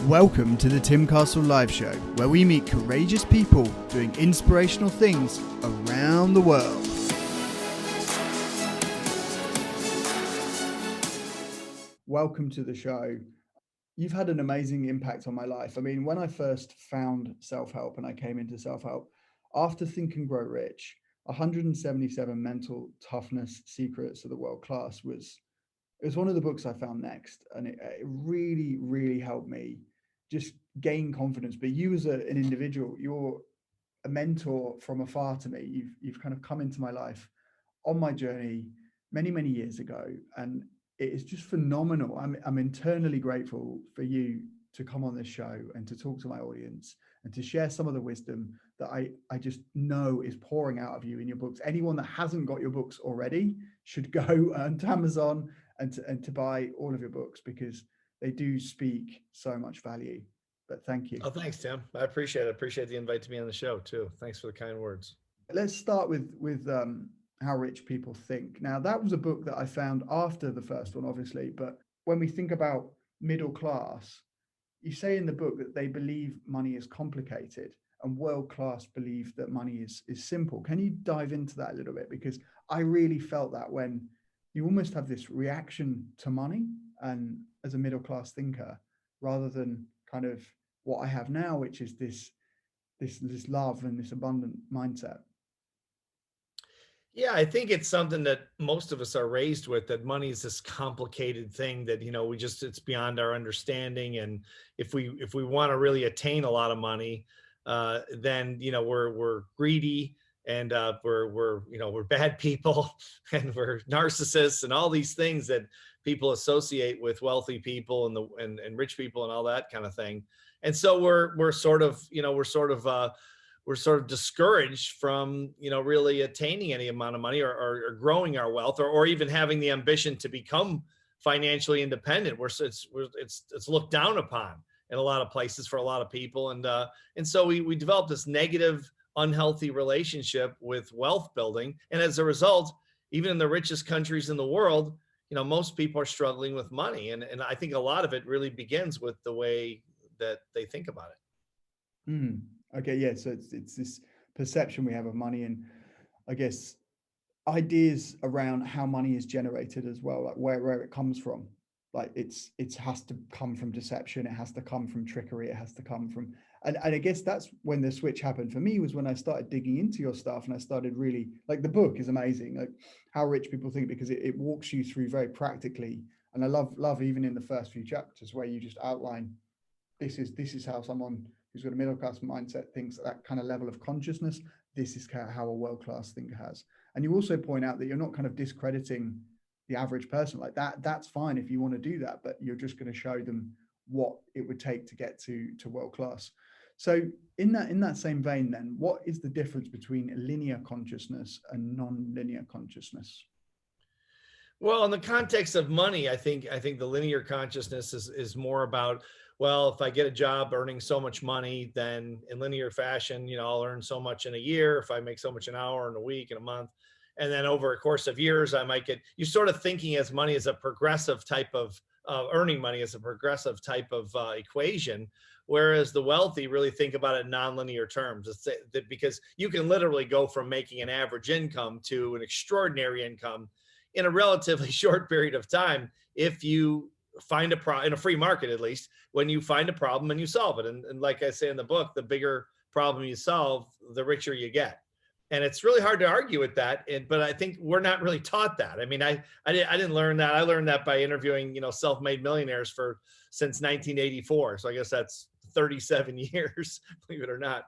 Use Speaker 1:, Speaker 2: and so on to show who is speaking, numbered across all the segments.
Speaker 1: Welcome to the Tim Castle Live Show, where we meet courageous people doing inspirational things around the world. Welcome to the show. You've had an amazing impact on my life. I mean, when I first found self-help and I came into self-help, after Think and Grow Rich, 177 Mental Toughness Secrets of the World-Class was one of the books I found next. And it really, really helped me just gain confidence. But you as an individual, you're a mentor from afar to me. You've kind of come into my life on my journey many, many years ago. And it is just phenomenal. I'm internally grateful for you to come on this show and to talk to my audience and to share some of the wisdom that I just know is pouring out of you in your books. Anyone that hasn't got your books already should go to Amazon and to buy all of your books, because they do speak so much value. But thank you.
Speaker 2: Oh, thanks, Tim. I appreciate it. I appreciate the invite to be on the show too. Thanks for the kind words.
Speaker 1: Let's start with How Rich People Think. Now, that was a book that I found after the first one, obviously. But when we think about middle class, you say in the book that they believe money is complicated and world class believe that money is simple. Can you dive into that a little bit? Because I really felt that when you almost have this reaction to money and as a middle class thinker, rather than kind of what I have now, which is this love and this abundant mindset.
Speaker 2: Yeah, I think it's something that most of us are raised with, that money is this complicated thing that, it's beyond our understanding. And if we want to really attain a lot of money, then, we're greedy, and we're bad people, and we're narcissists, and all these things that people associate with wealthy people and rich people and all that kind of thing. And so we're sort of discouraged from, really attaining any amount of money or growing our wealth, or even having the ambition to become financially independent. It's looked down upon in a lot of places for a lot of people. And so we developed this negative, unhealthy relationship with wealth building. And as a result, even in the richest countries in the world, most people are struggling with money. And I think a lot of it really begins with the way that they think about it.
Speaker 1: Okay, yeah. So it's this perception we have of money, and I guess ideas around how money is generated as well, like where it comes from. Like it has to come from deception, it has to come from trickery, it has to come from, and I guess that's when the switch happened for me, was when I started digging into your stuff and I started really, like, the book is amazing, like How Rich People Think, because it walks you through very practically. And I love even in the first few chapters where you just outline this is how someone who's got a middle class mindset thinks at that kind of level of consciousness. This is how a world class thinker has. And you also point out that you're not kind of discrediting the average person like that. That's fine if you want to do that, but you're just going to show them what it would take to get to world class. So in that same vein, then, what is the difference between linear consciousness and non-linear consciousness?
Speaker 2: Well, in the context of money, I think the linear consciousness is more about, well, if I get a job earning so much money, then in linear fashion, I'll earn so much in a year. If I make so much an hour, in a week, in a month, and then over a course of years, I might get. You're sort of thinking as money as a progressive type of earning money as a progressive type of equation, whereas the wealthy really think about it in nonlinear terms. It's that because you can literally go from making an average income to an extraordinary income in a relatively short period of time if you find a problem in a free market, at least when you find a problem and you solve it. And like I say in the book, the bigger problem you solve, the richer you get. And it's really hard to argue with that. But I think we're not really taught that. I mean, I didn't learn that. I learned that by interviewing, self-made millionaires since 1984. So I guess that's 37 years, believe it or not.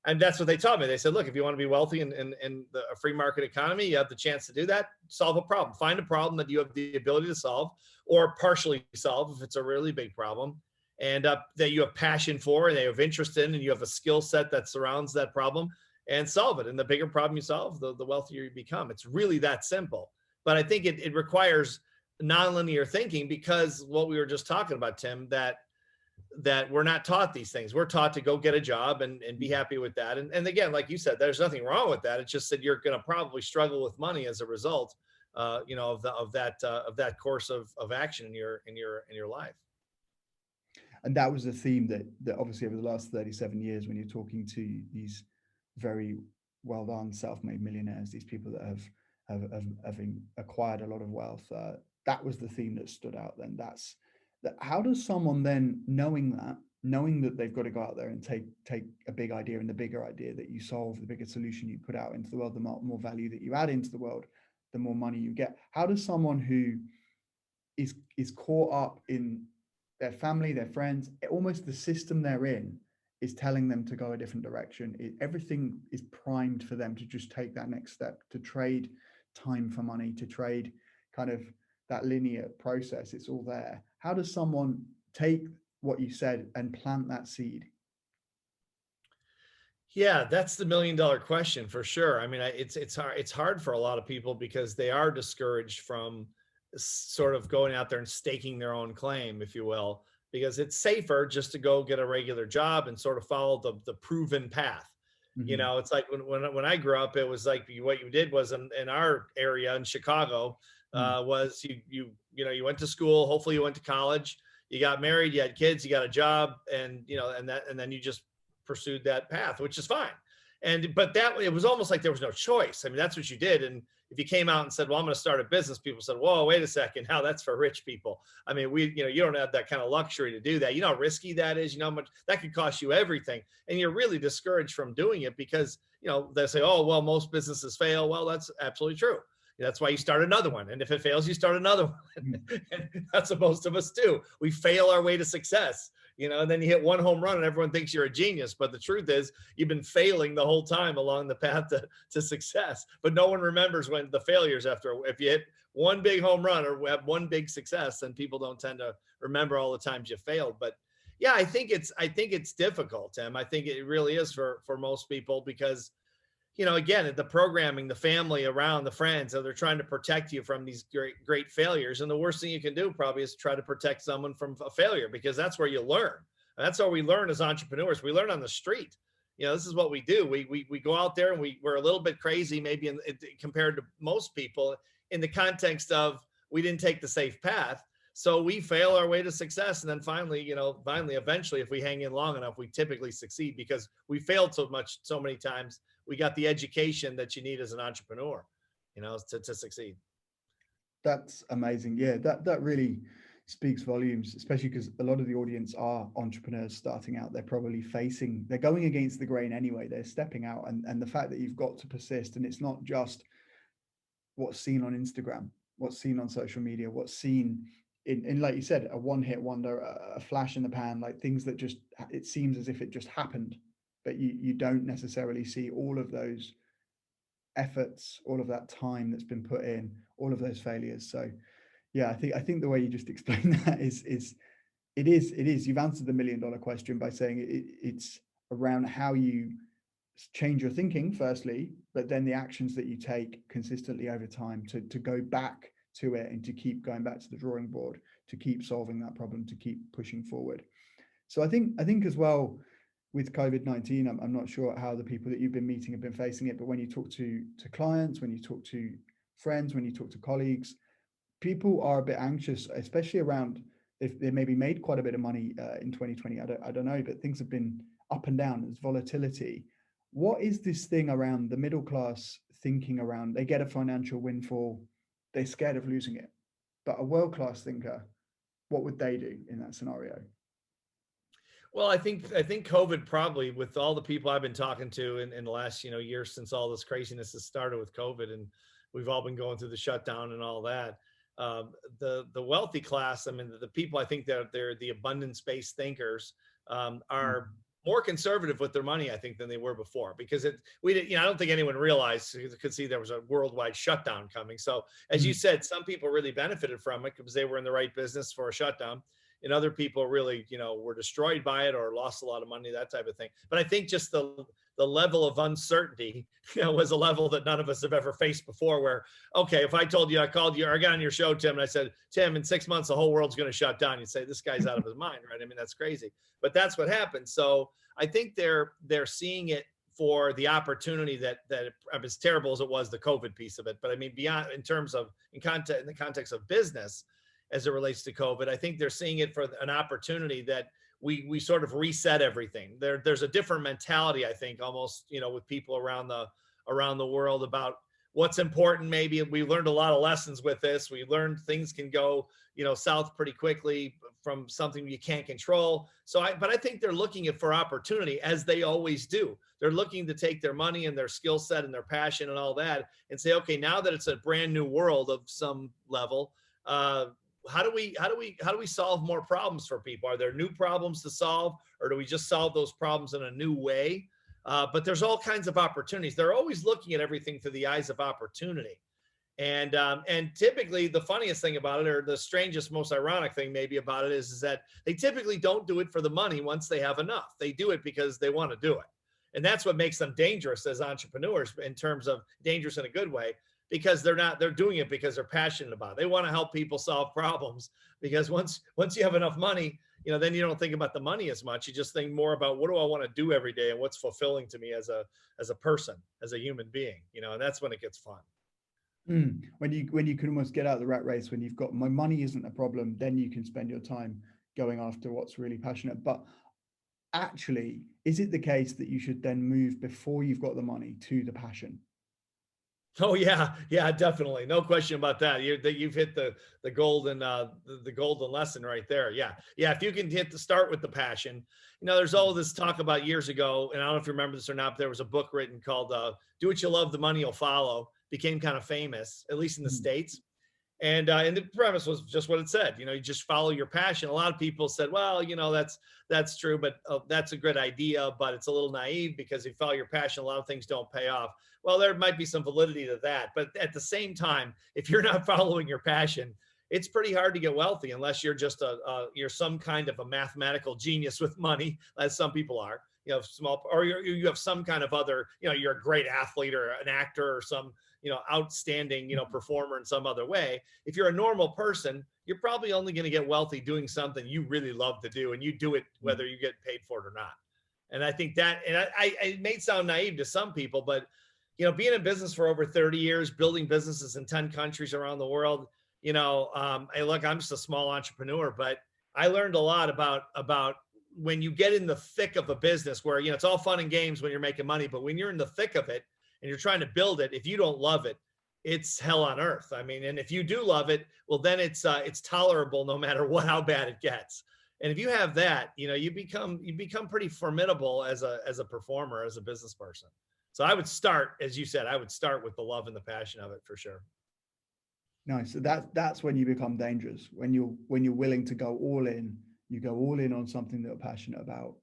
Speaker 2: And that's what they taught me. They said, look, if you want to be wealthy in a free market economy, you have the chance to do that. Solve a problem. Find a problem that you have the ability to solve, or partially solve if it's a really big problem, and that you have passion for and they have interest in, and you have a skill set that surrounds that problem, and solve it. And the bigger problem you solve, the wealthier you become. It's really that simple. But I think it requires nonlinear thinking, because what we were just talking about, Tim, that we're not taught these things. We're taught to go get a job and be happy with that. And again, like you said, there's nothing wrong with that. It's just that you're going to probably struggle with money as a result, of that course of action in your life.
Speaker 1: And that was a theme that obviously over the last 37 years, when you're talking to these very well done self-made millionaires, these people that have acquired a lot of wealth, that was the theme that stood out. Then that's that. How does someone then, knowing that they've got to go out there and take a big idea, and the bigger idea that you solve, the bigger solution you put out into the world, the more value that you add into the world, the more money you get. How does someone who is caught up in their family, their friends, almost the system they're in is telling them to go a different direction, everything is primed for them to just take that next step, to trade time for money, to trade kind of that linear process, it's all there. How does someone take what you said and plant that seed?
Speaker 2: Yeah, that's the $1 million question for sure. I mean, it's hard for a lot of people because they are discouraged from sort of going out there and staking their own claim, if you will, because it's safer just to go get a regular job and sort of follow the proven path. You
Speaker 1: Mm-hmm.
Speaker 2: know, it's like when I grew up, it was like what you did was in our area in Chicago, was you went to school, hopefully you went to college, you got married, you had kids, you got a job, and and then you just pursued that path, which is fine. But that it was almost like there was no choice. I mean, that's what you did. And if you came out and said, well, I'm going to start a business, people said, whoa, wait a second. Now that's for rich people. I mean, you don't have that kind of luxury to do that. You know how risky that is, you know how much that could cost you everything. And you're really discouraged from doing it because, they say, oh, well, most businesses fail. Well, that's absolutely true. That's why you start another one. And if it fails, you start another one. And that's what most of us do. We fail our way to success, and then you hit one home run and everyone thinks you're a genius. But the truth is you've been failing the whole time along the path to success. But no one remembers when the failures if you hit one big home run or have one big success, then people don't tend to remember all the times you failed. But yeah, I think it's difficult, Tim. I think it really is for most people because again, the programming, the family around, the friends, so they're trying to protect you from these great failures. And the worst thing you can do probably is try to protect someone from a failure, because that's where you learn. And that's how we learn as entrepreneurs. We learn on the street. This is what we do. We go out there and we're a little bit crazy, maybe compared to most people, in the context of we didn't take the safe path. So we fail our way to success. And then finally, eventually, if we hang in long enough, we typically succeed because we failed so many times. We got the education that you need as an entrepreneur, to succeed.
Speaker 1: That's amazing. Yeah, that really speaks volumes, especially because a lot of the audience are entrepreneurs starting out. They're going against the grain anyway. They're stepping out, and the fact that you've got to persist, and it's not just what's seen on Instagram, what's seen on social media, what's seen in like you said, a one-hit wonder, a flash in the pan, like things that just, it seems as if it just happened, but you don't necessarily see all of those efforts, all of that time that's been put in, all of those failures. So yeah, I think the way you just explained that is it is you've answered the $1 million question by saying it's around how you change your thinking firstly, but then the actions that you take consistently over time to go back to it and to keep going back to the drawing board, to keep solving that problem, to keep pushing forward. So I think as well, with COVID-19, I'm not sure how the people that you've been meeting have been facing it, but when you talk to clients, when you talk to friends, when you talk to colleagues, people are a bit anxious, especially around if they maybe made quite a bit of money in 2020. I don't know, but things have been up and down. There's volatility. What is this thing around the middle class thinking around? They get a financial windfall, they're scared of losing it. But a world-class thinker, what would they do in that scenario?
Speaker 2: Well, I think COVID probably, with all the people I've been talking to in the last year since all this craziness has started with COVID, and we've all been going through the shutdown and all that. The wealthy class, I mean, the people I think that they're the abundance-based thinkers, are more conservative with their money, I think, than they were before, because I don't think anyone realized, could see there was a worldwide shutdown coming. So as you said, some people really benefited from it because they were in the right business for a shutdown. And other people really, were destroyed by it or lost a lot of money, that type of thing. But I think just the level of uncertainty, was a level that none of us have ever faced before. Where, okay, if I told you, I called you, or I got on your show, Tim, and I said, Tim, in 6 months the whole world's going to shut down, you'd say, this guy's out of his mind, right? I mean, that's crazy. But that's what happened. So I think they're seeing it for the opportunity that as terrible as it was, the COVID piece of it. But I mean, beyond, in the context of business, as it relates to COVID, I think they're seeing it for an opportunity that we sort of reset everything. There's a different mentality, I think, almost, with people around the world about what's important. Maybe we learned a lot of lessons with this. We learned things can go, south pretty quickly from something you can't control. But I think they're looking for opportunity, as they always do. They're looking to take their money and their skill set and their passion and all that and say, okay, now that it's a brand new world of some level, how do we solve more problems for people? Are there new problems to solve, or do we just solve those problems in a new way? But there's all kinds of opportunities. They're always looking at everything through the eyes of opportunity. And typically the funniest thing about it, or the strangest, most ironic thing maybe about it is that they typically don't do it for the money once they have enough. They do it because they want to do it. And that's what makes them dangerous as entrepreneurs, in terms of dangerous in a good way, because they're doing it because they're passionate about it. They want to help people solve problems, because once you have enough money, then you don't think about the money as much. You just think more about, what do I want to do every day and what's fulfilling to me as a person, as a human being, and that's when it gets fun.
Speaker 1: When you can almost get out of the rat race, when you've got, my money isn't a problem, then you can spend your time going after what's really passionate. But actually, is it the case that you should then move, before you've got the money, to the passion?
Speaker 2: Oh yeah, definitely, no question about that. You've hit the golden lesson right there. Yeah. If you can start with the passion. There's all this talk about years ago, and I don't know if you remember this or not, but there was a book written called "Do What You Love, The Money Will Follow." Became kind of famous, at least in the States. And the premise was just what it said. You just follow your passion. A lot of people said, well, that's true, but that's a good idea, but it's a little naive, because if you follow your passion, a lot of things don't pay off. Well, there might be some validity to that. But at the same time, if you're not following your passion, it's pretty hard to get wealthy, unless you're just you're some kind of a mathematical genius with money, as some people are. Or you have some kind of other, you're a great athlete or an actor or some, outstanding, performer in some other way. If you're a normal person, you're probably only going to get wealthy doing something you really love to do, and you do it whether you get paid for it or not. And I think that, and it may sound naive to some people, but being in business for over 30 years, building businesses in 10 countries around the world, look, I'm just a small entrepreneur, but I learned a lot about when you get in the thick of a business where, it's all fun and games when you're making money, but when you're in the thick of it and you're trying to build it, if you don't love it, it's hell on earth. I mean, and if you do love it, well, then it's tolerable no matter how bad it gets. And if you have that, you become pretty formidable as a performer, as a business person. So I would start, as you said, with the love and the passion of it, for sure.
Speaker 1: Nice. So that's when you become dangerous. When you're willing to go all in, you go all in on something that you're passionate about.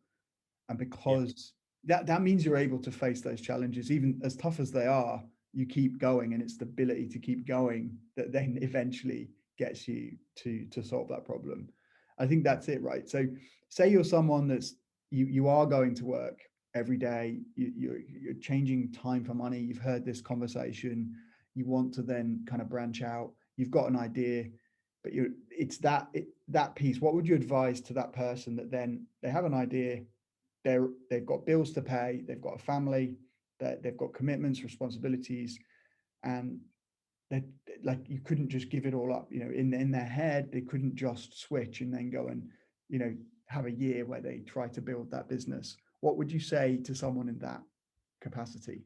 Speaker 1: And because that means you're able to face those challenges, even as tough as they are, you keep going, and it's the ability to keep going that then eventually gets you to solve that problem. I think that's it, right? So say you're someone that's, you are going to work every day, you're changing time for money, you've heard this conversation, you want to then kind of branch out, you've got an idea, but it's that piece. What would you advise to that person that then they have an idea, they've got bills to pay, they've got a family, they've got commitments, responsibilities, and they, like, you couldn't just give it all up, in their head, they couldn't just switch and then go and, have a year where they try to build that business. What would you say to someone in that capacity?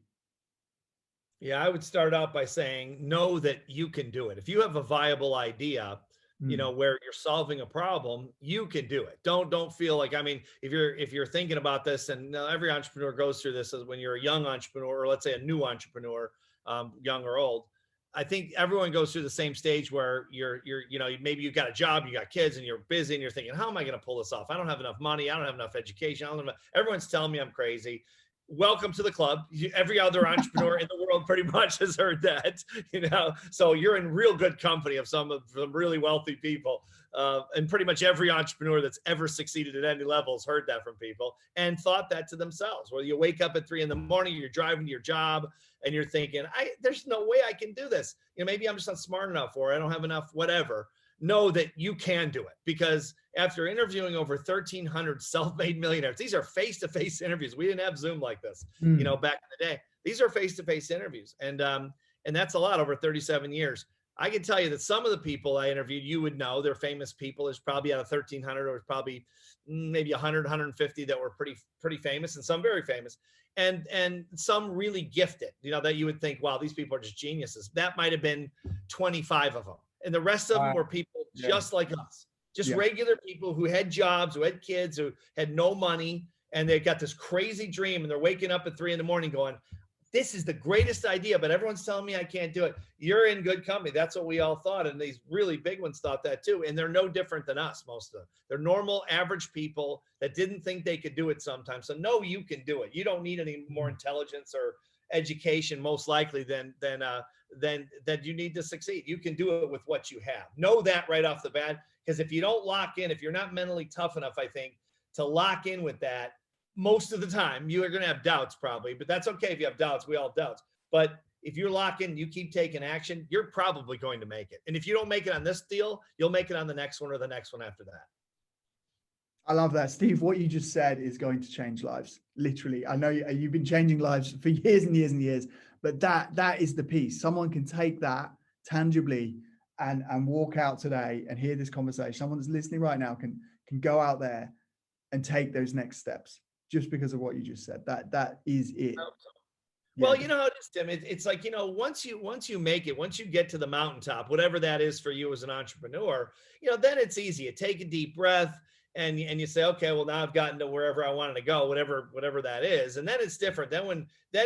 Speaker 2: Yeah, I would start out by saying, know that you can do it. If you have a viable idea, where you're solving a problem, you can do it. Don't feel like, I mean, if you're thinking about this, and every entrepreneur goes through this, as when you're a young entrepreneur, or let's say a new entrepreneur, young or old, I think everyone goes through the same stage where you're maybe you've got a job, you got kids, and you're busy, and you're thinking, how am I going to pull this off? I don't have enough money. I don't have enough education. Everyone's telling me I'm crazy. Welcome to the club. Every other entrepreneur in the world pretty much has heard that, so you're in real good company of some really wealthy people. And pretty much every entrepreneur that's ever succeeded at any level has heard that from people and thought that to themselves. Whether you wake up at 3 a.m, you're driving to your job and you're thinking, there's no way I can do this. Maybe I'm just not smart enough, or I don't have enough, whatever. Know that you can do it, because after interviewing over 1,300 self-made millionaires, these are face-to-face interviews. We didn't have Zoom like this, back in the day. These are face-to-face interviews. And that's a lot over 37 years. I can tell you that some of the people I interviewed, you would know, they're famous people. There's probably out of 1,300, or probably maybe 100, 150 that were pretty famous, and some very famous, and some really gifted, that you would think, wow, these people are just geniuses. That might have been 25 of them. And the rest of them were people just like us, just regular people who had jobs, who had kids, who had no money, and they got this crazy dream, and they're waking up at 3 a.m. going, this is the greatest idea, but everyone's telling me I can't do it. You're in good company. That's what we all thought. And these really big ones thought that too. And they're no different than us, most of them. They're normal, average people that didn't think they could do it sometimes. So no, you can do it. You don't need any more intelligence or education, most likely, than you need to succeed. You can do it with what you have. Know that right off the bat, because if you don't lock in, if you're not mentally tough enough, I think, to lock in with that, most of the time you are going to have doubts probably, but that's okay. If you have doubts, we all have doubts. But if you're locked in, you keep taking action, you're probably going to make it. And if you don't make it on this deal, you'll make it on the next one or the next one after that.
Speaker 1: I love that. Steve, what you just said is going to change lives. Literally. I know you've been changing lives for years and years and years, but that is the piece. Someone can take that tangibly and walk out today and hear this conversation. Someone that's listening right now can go out there and take those next steps just because of what you just said. That is it.
Speaker 2: Well, you know how it is, Tim. It's like, once you make it, once you get to the mountaintop, whatever that is for you as an entrepreneur, then it's easy. You take a deep breath and you say, okay, well, now I've gotten to wherever I wanted to go, whatever that is. And then it's different. Then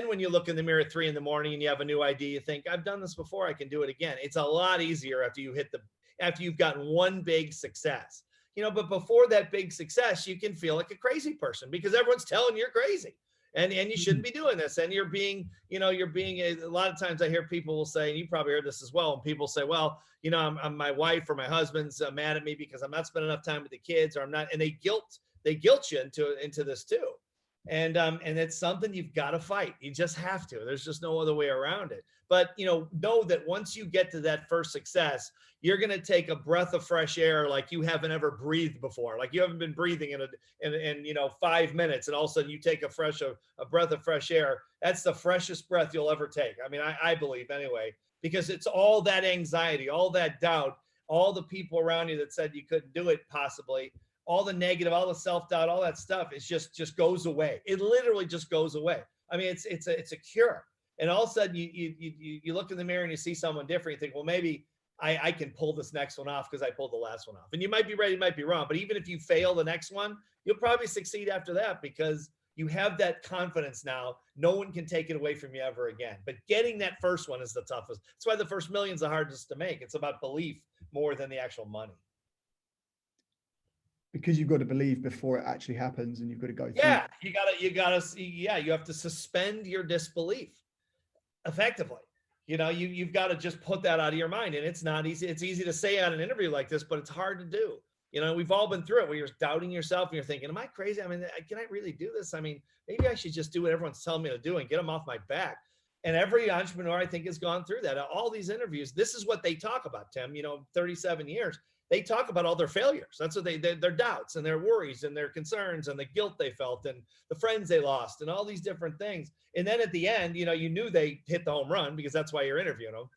Speaker 2: when you look in the mirror at 3 a.m. and you have a new idea, you think, I've done this before, I can do it again. It's a lot easier after you've gotten one big success. But before that big success, you can feel like a crazy person because everyone's telling you you're crazy and you shouldn't be doing this. And you're being a lot of times I hear people will say, and you probably heard this as well. And people say, well, I'm my wife or my husband's mad at me because I'm not spending enough time with the kids, or I'm not. And they guilt you into this too. And it's something you've got to fight. You just have to. There's just no other way around it. But know that once you get to that first success, you're going to take a breath of fresh air like you haven't ever breathed before. Like you haven't been breathing in 5 minutes, and all of a sudden you take a breath of fresh air. That's the freshest breath you'll ever take. I mean, I believe anyway, because it's all that anxiety, all that doubt, all the people around you that said you couldn't do it possibly, all the negative, all the self-doubt, all that stuff is just goes away. It literally just goes away. I mean, it's a cure. And all of a sudden you look in the mirror and you see someone different. You think, well, maybe I can pull this next one off because I pulled the last one off. And you might be right, you might be wrong. But even if you fail the next one, you'll probably succeed after that because you have that confidence now. No one can take it away from you ever again. But getting that first one is the toughest. That's why the first million is the hardest to make. It's about belief more than the actual money.
Speaker 1: Because you've got to believe before it actually happens, and you've got to go through.
Speaker 2: Yeah, you have to suspend your disbelief effectively. You've got to just put that out of your mind, and it's not easy. It's easy to say on an interview like this, but it's hard to do. We've all been through it where you're doubting yourself and you're thinking, am I crazy? I mean, can I really do this? I mean, maybe I should just do what everyone's telling me to do and get them off my back. And every entrepreneur I think has gone through that. All these interviews, this is what they talk about, Tim, 37 years. They talk about all their failures. That's what their doubts and their worries and their concerns and the guilt they felt and the friends they lost and all these different things. And then at the end, you knew they hit the home run because that's why you're interviewing them.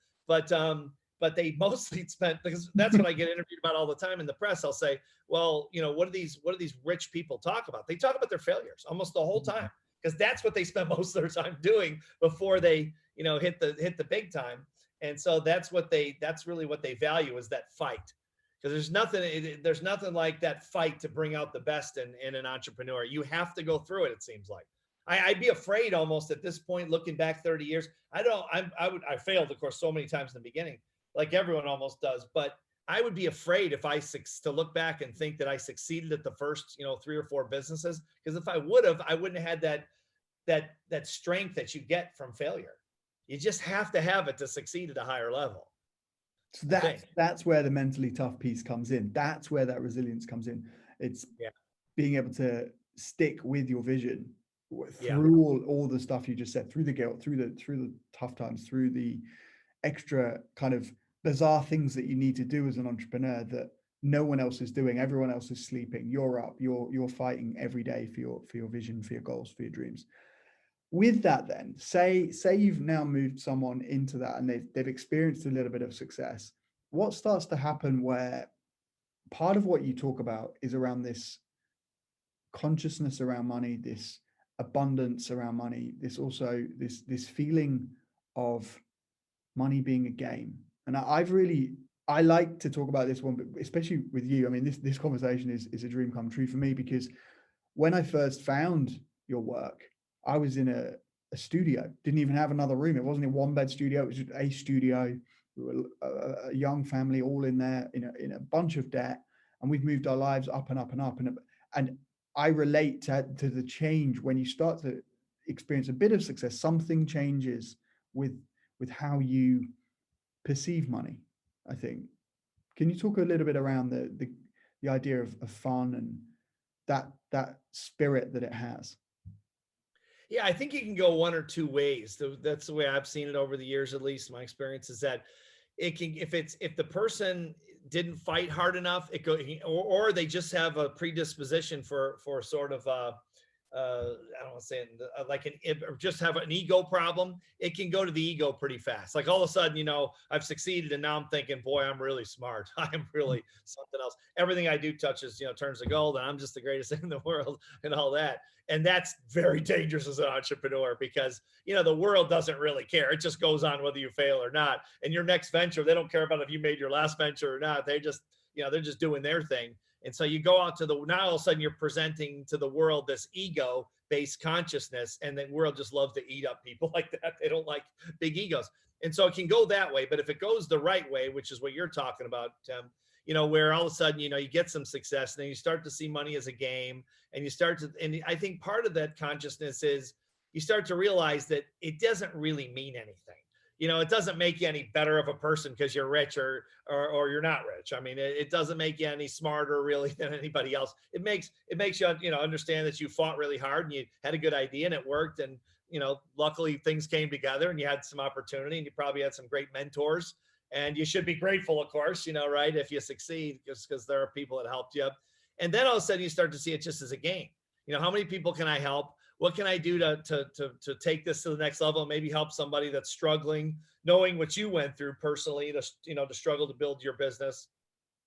Speaker 2: But they mostly spent, because that's what I get interviewed about all the time in the press. I'll say, well, what do these rich people talk about? They talk about their failures almost the whole time because that's what they spend most of their time doing before they, hit the big time. And so that's really what they value is that fight. Because there's nothing like that fight to bring out the best in an entrepreneur. You have to go through it seems like. I'd be afraid almost at this point, looking back 30 years. I failed, of course, so many times in the beginning, like everyone almost does. But I would be afraid to look back and think that I succeeded at the first, 3 or 4 businesses. Because if I would have, I wouldn't have had that strength that you get from failure. You just have to have it to succeed at a higher level.
Speaker 1: So that's where the mentally tough piece comes in. That's where that resilience comes in. It's being able to stick with your vision through all the stuff you just said, through the guilt, through the tough times, through the extra kind of bizarre things that you need to do as an entrepreneur that no one else is doing. Everyone else is sleeping. You're up. You're fighting every day for your vision, for your goals, for your dreams. With that, then, say you've now moved someone into that and they've experienced a little bit of success. What starts to happen where part of what you talk about is around this consciousness around money, this abundance around money, this feeling of money being a game. And I like to talk about this one, but especially with you. I mean, this conversation is a dream come true for me, because when I first found your work, I was in a studio, didn't even have another room. It wasn't a one bed studio, it was just a studio. We were a young family all in there in a bunch of debt, and we've moved our lives up and up and up. And I relate to the change when you start to experience a bit of success. Something changes with how you perceive money, I think. Can you talk a little bit around the idea of fun and that spirit that it has?
Speaker 2: Yeah, I think it can go one or two ways. That's the way I've seen it over the years, at least my experience is that it can, if the person didn't fight hard enough, or they just have a predisposition for sort of I don't want to say it, like or just have an ego problem. It can go to the ego pretty fast. Like all of a sudden, I've succeeded, and now I'm thinking, boy, I'm really smart. I'm really something else. Everything I do touches, turns to gold, and I'm just the greatest thing in the world, and all that. And that's very dangerous as an entrepreneur, because the world doesn't really care. It just goes on whether you fail or not. And your next venture, they don't care about if you made your last venture or not. They just, they're just doing their thing. And so you go out to now all of a sudden you're presenting to the world this ego-based consciousness, and the world just loves to eat up people like that. They don't like big egos. And so it can go that way. But if it goes the right way, which is what you're talking about, Tim, where all of a sudden, you get some success, and then you start to see money as a game, and and I think part of that consciousness is you start to realize that it doesn't really mean anything. It doesn't make you any better of a person because you're rich or you're not rich. I mean, it doesn't make you any smarter really than anybody else. It makes you, understand that you fought really hard and you had a good idea and it worked. And, luckily things came together and you had some opportunity, and you probably had some great mentors, and you should be grateful, of course, right, if you succeed, just because there are people that helped you. And then all of a sudden you start to see it just as a game. How many people can I help? What can I do to take this to the next level and maybe help somebody that's struggling, knowing what you went through personally to struggle to build your business?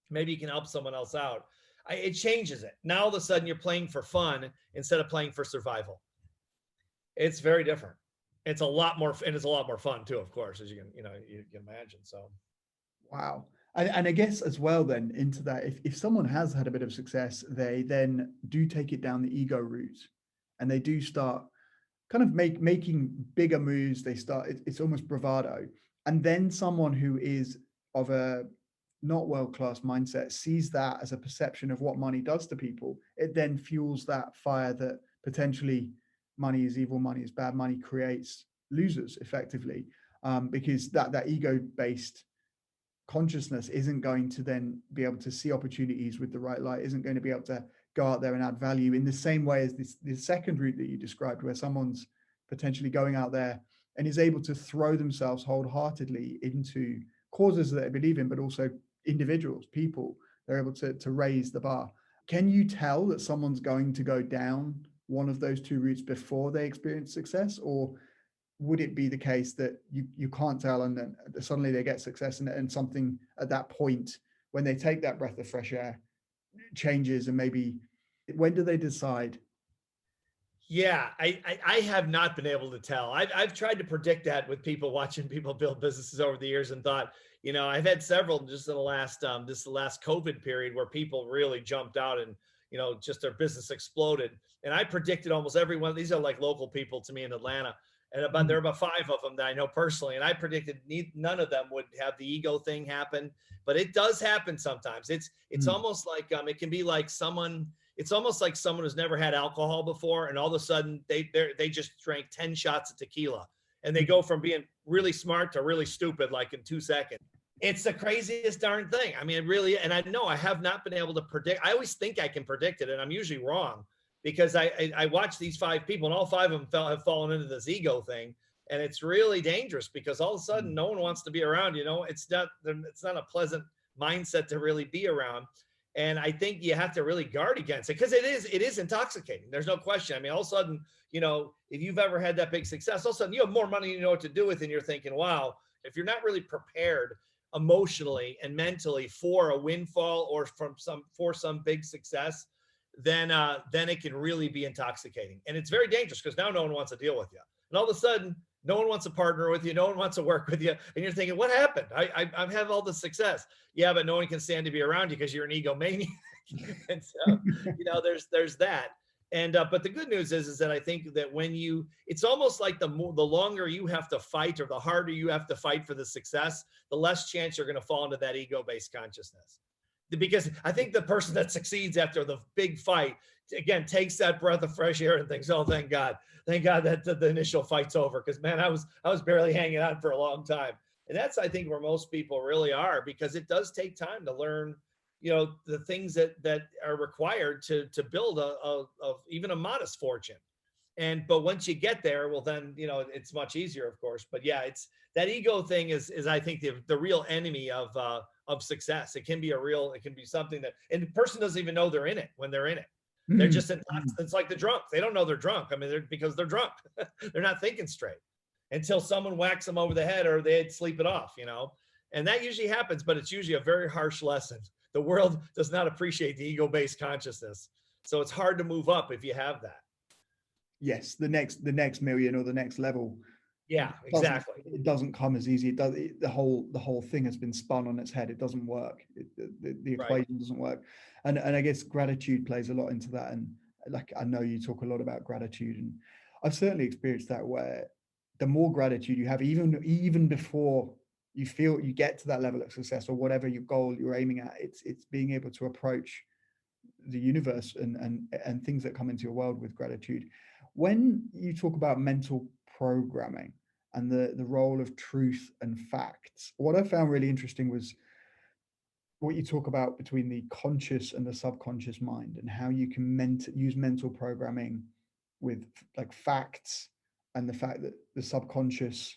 Speaker 2: Maybe you can help someone else out. It changes it. Now all of a sudden you're playing for fun instead of playing for survival. It's very different. It's a lot more, and it's a lot more fun too, of course, as you can imagine. So,
Speaker 1: wow. And I guess as well then into that, if someone has had a bit of success, they then do take it down the ego route, and they do start kind of making bigger moves. They start, it's almost bravado. And then someone who is of a not world-class mindset sees that as a perception of what money does to people. It then fuels that fire that potentially money is evil, money is bad, money creates losers effectively, because that ego-based consciousness isn't going to then be able to see opportunities with the right light, isn't going to be able to go out there and add value in the same way as this second route that you described, where someone's potentially going out there and is able to throw themselves wholeheartedly into causes that they believe in, but also individuals, people. They're able to raise the bar. Can you tell that someone's going to go down one of those two routes before they experience success? Or would it be the case that you can't tell, and then suddenly they get success, and something at that point, when they take that breath of fresh air, changes? And maybe when do they decide?
Speaker 2: Yeah, I have not been able to tell. I've tried to predict that with people, watching people build businesses over the years, and thought, I've had several just in the last the last COVID period where people really jumped out and just their business exploded. And I predicted almost every one. These are like local people to me in Atlanta, and there are about 5 of them that I know personally. And I predicted none of them would have the ego thing happen, but it does happen sometimes. It's almost like it can be like someone. It's almost like someone who's never had alcohol before, and all of a sudden they just drank 10 shots of tequila, and they go from being really smart to really stupid like in 2 seconds. It's the craziest darn thing. I mean, it really, and I know I have not been able to predict. I always think I can predict it, and I'm usually wrong, because I watch these 5 people, and all 5 of them have fallen into this ego thing, and it's really dangerous, because all of a sudden no one wants to be around. It's not a pleasant mindset to really be around. And I think you have to really guard against it, because it is intoxicating. There's no question. I mean, all of a sudden, if you've ever had that big success, all of a sudden you have more money, you know what to do with, and you're thinking, wow, if you're not really prepared emotionally and mentally for a windfall or for some big success, then it can really be intoxicating. And it's very dangerous because now no one wants to deal with you. And all of a sudden, no one wants to partner with you. No one wants to work with you. And you're thinking, what happened? I have all this success. Yeah, but no one can stand to be around you because you're an egomaniac. And so, there's that. And but the good news is that I think that it's almost like the longer you have to fight, or the harder you have to fight for the success, the less chance you're going to fall into that ego-based consciousness. Because I think the person that succeeds after the big fight, again, takes that breath of fresh air and thinks, oh, thank God that the initial fight's over. Because man, I was barely hanging on for a long time. And that's, I think, where most people really are, because it does take time to learn, the things that are required to build even a modest fortune. But once you get there, well, then, it's much easier, of course. But yeah, it's that ego thing is I think the real enemy of success. It can be something that, and the person doesn't even know they're in it when they're in it. They're just it's like the drunk. They don't know they're drunk. I mean, because they're drunk. They're not thinking straight until someone whacks them over the head or they sleep it off, and that usually happens, but it's usually a very harsh lesson. The world does not appreciate the ego-based consciousness. So it's hard to move up if you have that.
Speaker 1: Yes. The next million or the next level.
Speaker 2: Yeah, exactly.
Speaker 1: It doesn't come as easy. The whole thing has been spun on its head. It doesn't work. The equation doesn't work. And I guess gratitude plays a lot into that. And like, I know you talk a lot about gratitude, and I've certainly experienced that, where the more gratitude you have, even before you feel you get to that level of success or whatever your goal you're aiming at, it's being able to approach the universe and things that come into your world with gratitude. When you talk about mental programming and the role of truth and facts, what I found really interesting was what you talk about between the conscious and the subconscious mind, and how you can use mental programming with like facts, and the fact that the subconscious,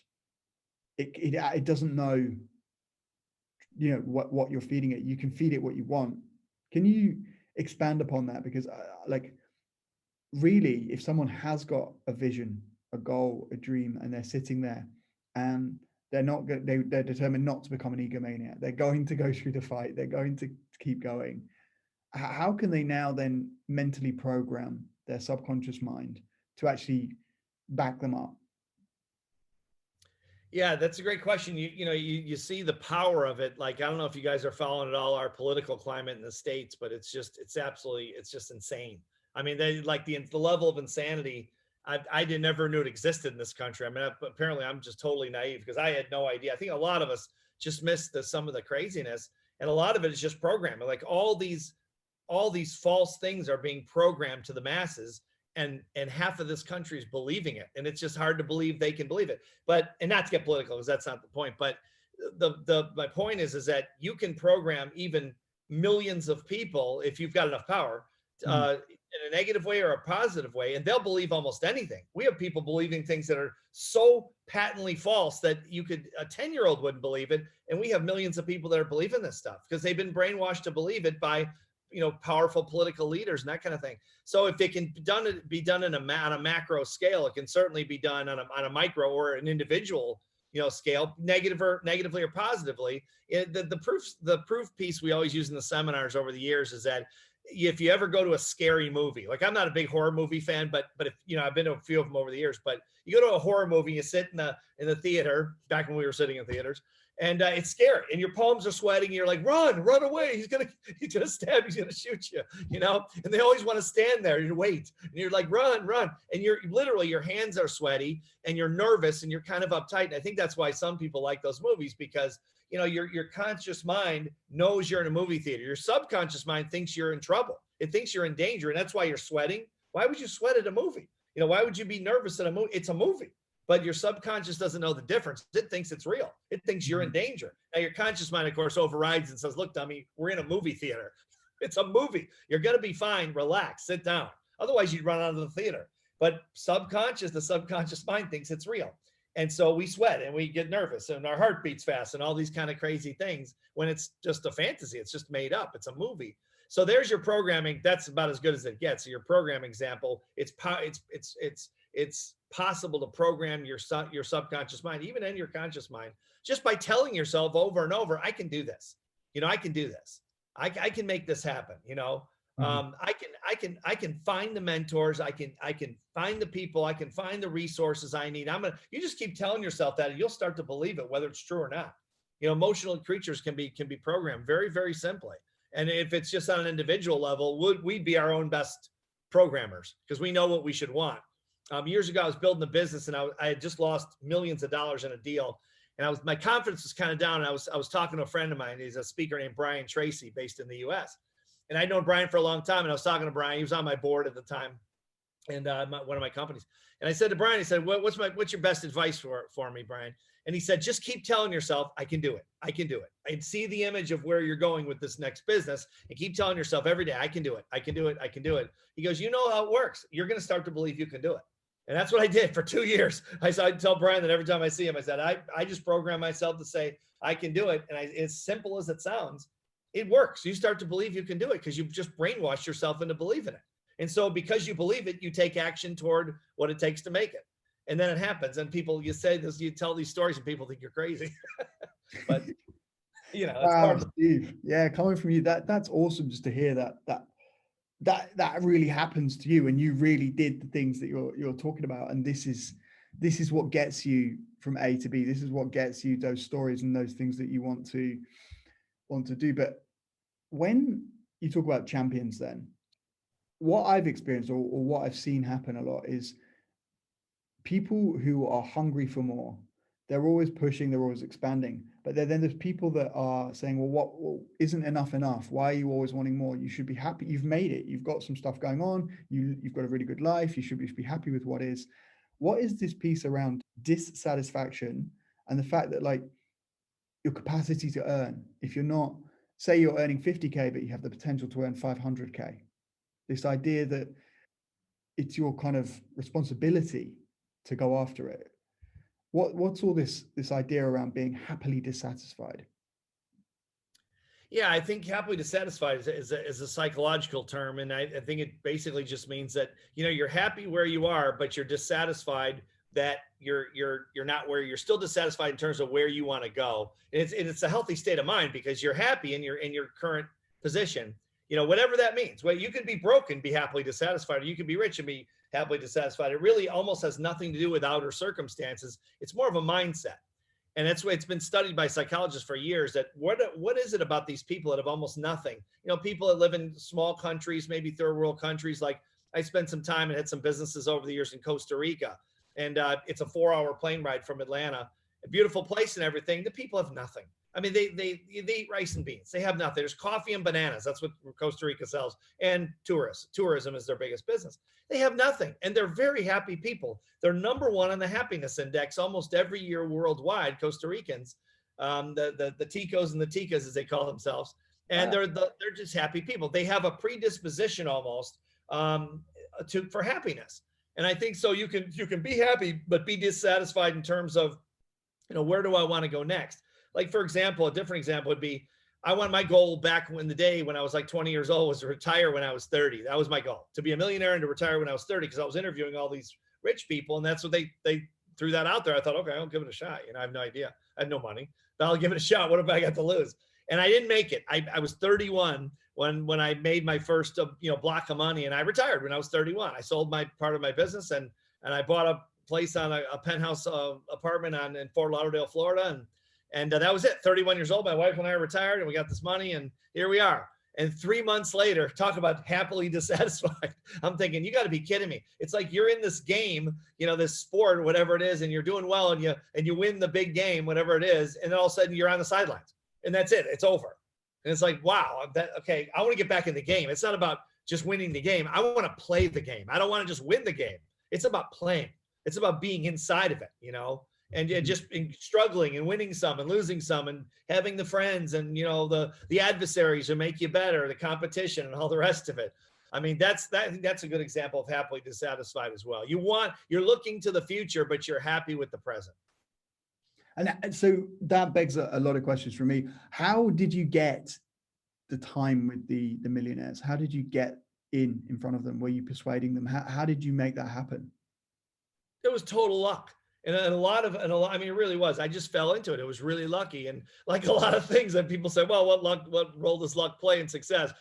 Speaker 1: it doesn't know, what you're feeding it. You can feed it what you want. Can you expand upon that? Because really, if someone has got a vision, a goal, a dream, and they're sitting there and they're determined not to become an egomaniac, they're going to go through the fight, they're going to keep going, how can they now then mentally program their subconscious mind to actually back them up?
Speaker 3: Yeah, that's a great question. You see the power of it. Like, I don't know if you guys are following at all our political climate in the States, but it's just insane. I mean, they like the level of insanity. I never knew it existed in this country. I mean, apparently I'm just totally naive because I had no idea. I think a lot of us just missed some of the craziness, and a lot of it is just programming. Like all these false things are being programmed to the masses, and half of this country is believing it, and it's just hard to believe they can believe it. And not to get political, because that's not the point, but my point is that you can program even millions of people if you've got enough power, in a negative way or a positive way, and they'll believe almost anything. We have people believing things that are so patently false that a 10-year-old wouldn't believe it, and we have millions of people that are believing this stuff because they've been brainwashed to believe it by powerful political leaders and that kind of thing. So if it can be done on a macro scale, it can certainly be done on a micro or an individual scale, negatively or positively. The proof piece we always use in the seminars over the years is that if you ever go to a scary movie, like I'm not a big horror movie fan, but if I've been to a few of them over the years, but you go to a horror movie, you sit in the theater back when we were sitting in theaters, and it's scary, and your palms are sweating, and you're like, run away, he's gonna stab you, he's gonna shoot you, and they always want to stand there and wait, and you're like, run, and you're literally, your hands are sweaty and you're nervous and you're kind of uptight. And I think that's why some people like those movies, because your conscious mind knows you're in a movie theater. Your subconscious mind thinks you're in trouble. It thinks you're in danger, and that's why you're sweating. Why would you sweat at a movie? Why would you be nervous at a movie? It's a movie. But your subconscious doesn't know the difference. It thinks it's real. It thinks you're in danger. Now, your conscious mind, of course, overrides and says, look, dummy, we're in a movie theater. It's a movie. You're going to be fine. Relax. Sit down. Otherwise, you'd run out of the theater. But the subconscious mind thinks it's real. And so we sweat and we get nervous and our heart beats fast and all these kind of crazy things when it's just a fantasy. It's just made up. It's a movie. So there's your programming. That's about as good as it gets. So your program example, it's possible to program your subconscious mind, even in your conscious mind, just by telling yourself over and over, I can do this. I can do this. I can make this happen. I I can find the mentors, I can find the people, I can find the resources I need. You just keep telling yourself that and you'll start to believe it, whether it's true or not. Emotional creatures can be programmed very, very simply. And if it's just on an individual level, we'd be our own best programmers because we know what we should want. Years ago, I was building a business and I had just lost millions of dollars in a deal. And my confidence was kind of down. And I was talking to a friend of mine. He's a speaker named Brian Tracy based in the US. And I'd known Brian for a long time. And I was talking to Brian. He was on my board at the time and one of my companies. And I said to Brian, I said, what's your best advice for me, Brian? And he said, just keep telling yourself, I can do it. I can do it. And see the image of where you're going with this next business and keep telling yourself every day, I can do it. I can do it. I can do it. He goes, you know how it works. You're going to start to believe you can do it. And that's what I did for 2 years. I'd tell Brian that every time I see him, I said, I just program myself to say, I can do it. And as simple as it sounds, it works. You start to believe you can do it because you've just brainwashed yourself into believing it. And so because you believe it, you take action toward what it takes to make it. And then it happens. And people, you tell these stories and people think you're crazy. But, it's hard.
Speaker 1: Steve. Yeah, coming from you, that's awesome just to hear that really happens to you and you really did the things that you're talking about. And this is what gets you from A to B. This is what gets you those stories and those things that you want to do. But when you talk about champions, then what I've experienced or what I've seen happen a lot is people who are hungry for more. They're always pushing, they're always expanding. But then there's people that are saying, well, isn't enough? Why are you always wanting more? You should be happy. You've made it. You've got some stuff going on. You've got a really good life. You should be happy with what is. What is this piece around dissatisfaction and the fact that like your capacity to earn, if you're not, say you're earning 50K, but you have the potential to earn 500K, this idea that it's your kind of responsibility to go after it. What's all this idea around being happily dissatisfied?
Speaker 3: Yeah, I think happily dissatisfied is a psychological term. And I think it basically just means that, you're happy where you are, but you're dissatisfied that you're not where you're still dissatisfied in terms of where you want to go. And it's a healthy state of mind because you're happy in your current position, whatever that means. Well, you could be broke and be happily dissatisfied, or you could be rich and be happily dissatisfied. It really almost has nothing to do with outer circumstances. It's more of a mindset. And that's why it's been studied by psychologists for years that what is it about these people that have almost nothing? People that live in small countries, maybe third world countries. Like I spent some time and had some businesses over the years in Costa Rica. And it's a 4-hour plane ride from Atlanta, a beautiful place and everything. The people have nothing. I mean, they eat rice and beans. They have nothing. There's coffee and bananas. That's what Costa Rica sells. And tourism is their biggest business. They have nothing. And they're very happy people. They're number one on the happiness index almost every year worldwide, Costa Ricans, the Ticos and the Ticas, as they call themselves. And they're just happy people. They have a predisposition almost for happiness. And I think so you can be happy, but be dissatisfied in terms of, where do I want to go next? Like, for example, a different example would be, my goal back in the day when I was like 20 years old was to retire when I was 30. That was my goal, to be a millionaire and to retire when I was 30, because I was interviewing all these rich people. And that's what they threw that out there. I thought, okay, I'll give it a shot. I have no idea. I have no money, but I'll give it a shot. What have I got to lose? And I didn't make it. I was 31 when I made my first, block of money, and I retired when I was 31. I sold my part of my business and I bought a place on a penthouse apartment in Fort Lauderdale, Florida. And that was it. 31 years old. My wife and I are retired and we got this money and here we are. And 3 months later, talk about happily dissatisfied. I'm thinking, you got to be kidding me. It's like you're in this game, this sport or whatever it is, and you're doing well and you win the big game, whatever it is. And then all of a sudden you're on the sidelines and that's it. It's over. And it's like, wow, okay, I want to get back in the game. It's not about just winning the game. I want to play the game. I don't want to just win the game. It's about playing. It's about being inside of it, and just struggling and winning some and losing some and having the friends and, the adversaries who make you better, the competition and all the rest of it. I mean, I think that's a good example of happily dissatisfied as well. You're looking to the future, but you're happy with the present.
Speaker 1: And so that begs a lot of questions for me. How did you get the time with the millionaires? How did you get in front of them? Were you persuading them? How did you make that happen?
Speaker 3: It was total luck. And a lot, I mean, it really was. I just fell into it. It was really lucky. And like a lot of things that people say, well, what role does luck play in success?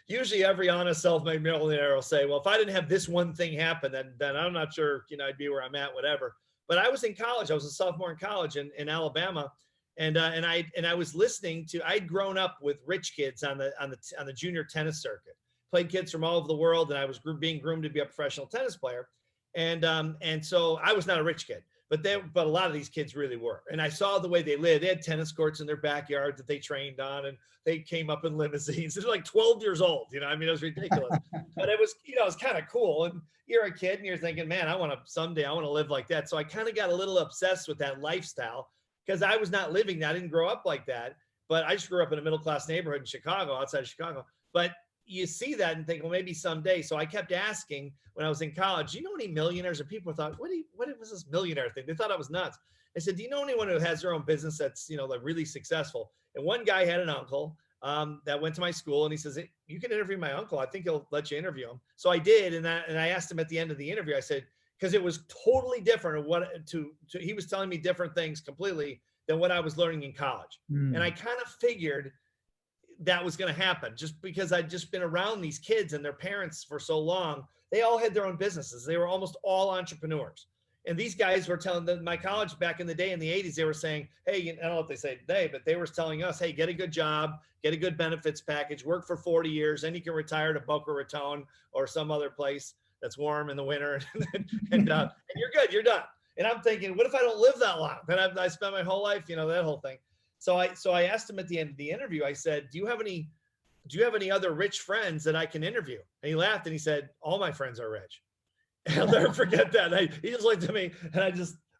Speaker 3: usually every honest self-made millionaire will say, well, if I didn't have this one thing happen, then I'm not sure, I'd be where I'm at, whatever. But I was in college. I was a sophomore in college in Alabama. And I was listening to, I'd grown up with rich kids on the junior tennis circuit, played kids from all over the world. And I was being groomed to be a professional tennis player. And so I was not a rich kid, but a lot of these kids really were. And I saw the way they lived. They had tennis courts in their backyard that they trained on, and they came up in limousines. They're like 12 years old, it was ridiculous, but it was, it was kind of cool. And you're a kid and you're thinking, man, someday I want to live like that. So I kind of got a little obsessed with that lifestyle because I was not living that. I didn't grow up like that, but I just grew up in a middle-class neighborhood in Chicago, outside of Chicago. But you see that and think, well, maybe someday. So I kept asking when I was in college, do you know any millionaires? Or people thought, what was this millionaire thing? They thought I was nuts. I said, do you know anyone who has their own business that's, like really successful? And one guy had an uncle that went to my school, and he says, hey, you can interview my uncle. I think he'll let you interview him. So I did. And I asked him at the end of the interview, I said, because it was totally different. He was telling me different things completely than what I was learning in college. And I kind of figured that was going to happen just because I'd just been around these kids and their parents for so long. They all had their own businesses. They were almost all entrepreneurs. And these guys were telling them, my college back in the day in the 80s, they were saying, hey, I don't know what they say today, but they were telling us, hey, get a good job, get a good benefits package, work for 40 years, then you can retire to Boca Raton or some other place that's warm in the winter. and you're good, you're done. And I'm thinking, what if I don't live that long? Then I spent my whole life, that whole thing. So I asked him at the end of the interview, I said, do you have any other rich friends that I can interview? And he laughed and he said, all my friends are rich. And I'll never forget that. He just looked at me and I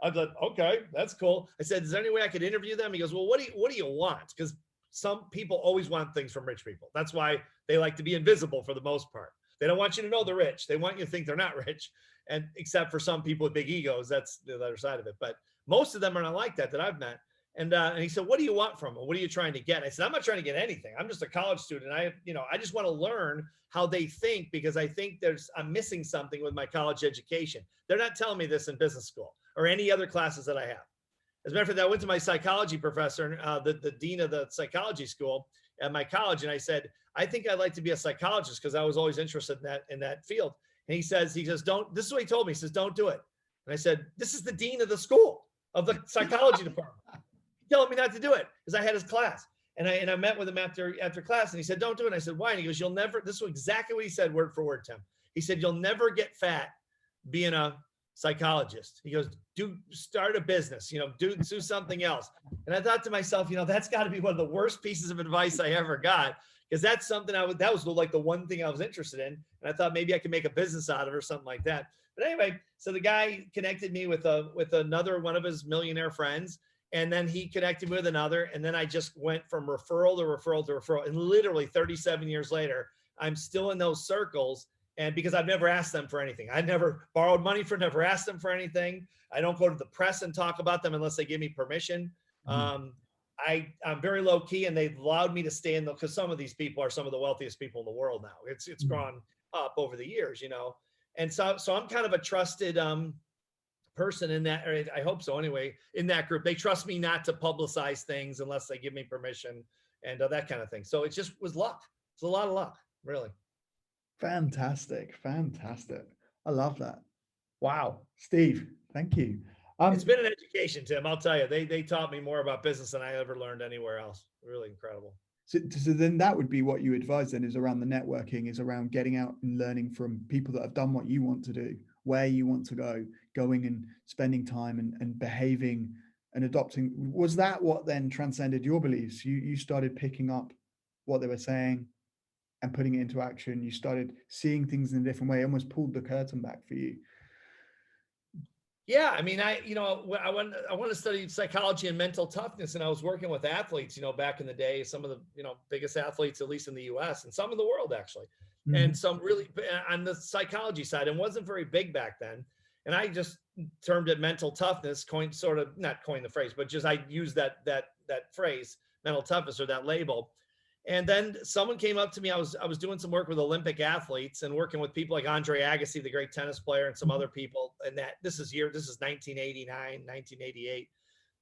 Speaker 3: thought, okay, that's cool. I said, is there any way I could interview them? He goes, well, what do you want? Because some people always want things from rich people. That's why they like to be invisible for the most part. They don't want you to know they're rich. They want you to think they're not rich. And except for some people with big egos, that's the other side of it. But most of them are not like that I've met. And he said, what do you want from them? What are you trying to get? I said, I'm not trying to get anything. I'm just a college student. I just want to learn how they think because I think I'm missing something with my college education. They're not telling me this in business school or any other classes that I have. As a matter of fact, I went to my psychology professor, the dean of the psychology school at my college. And I said, I think I'd like to be a psychologist because I was always interested in that field. And he says, don't, this is what he told me. He says, don't do it. And I said, this is the dean of the school, of the psychology department. Telling me not to do it because I had his class. And I met with him after class and he said, don't do it. And I said, why? And he goes, this is exactly what he said, word for word, Tim. He said, you'll never get fat being a psychologist. He goes, start a business, do something else. And I thought to myself, that's got to be one of the worst pieces of advice I ever got. Because that's something that was like the one thing I was interested in. And I thought maybe I could make a business out of it or something like that. But anyway, so the guy connected me with another one of his millionaire friends. And then he connected me with another. And then I just went from referral to referral to referral. And literally 37 years later, I'm still in those circles. And because I've never asked them for anything. I never borrowed money never asked them for anything. I don't go to the press and talk about them unless they give me permission. I'm very low key and they've allowed me to stay in because some of these people are some of the wealthiest people in the world now. It's gone up over the years, And so I'm kind of a trusted person in that, or I hope so anyway, in that group. They trust me not to publicize things unless they give me permission and that kind of thing. So it just was luck. It's a lot of luck, really.
Speaker 1: Fantastic. I love that. Wow. Steve, thank you.
Speaker 3: It's been an education, Tim. I'll tell you, they taught me more about business than I ever learned anywhere else. Really incredible.
Speaker 1: So then that would be what you advise then, is around the networking, is around getting out and learning from people that have done what you want to do, where you want to go, going and spending time and behaving and adopting. Was that what then transcended your beliefs? You started picking up what they were saying and putting it into action. You started seeing things in a different way, almost pulled the curtain back for you.
Speaker 3: Yeah, I mean, I went to study psychology and mental toughness, and I was working with athletes, back in the day, some of the, biggest athletes, at least in the US and some in the world actually. Mm-hmm. And some really on the psychology side, and wasn't very big back then. And I just termed it mental toughness, not coined the phrase, but just I used that phrase, mental toughness, or that label. And then someone came up to me. I was doing some work with Olympic athletes and working with people like Andre Agassi, the great tennis player, and some other people. And this is 1989, 1988.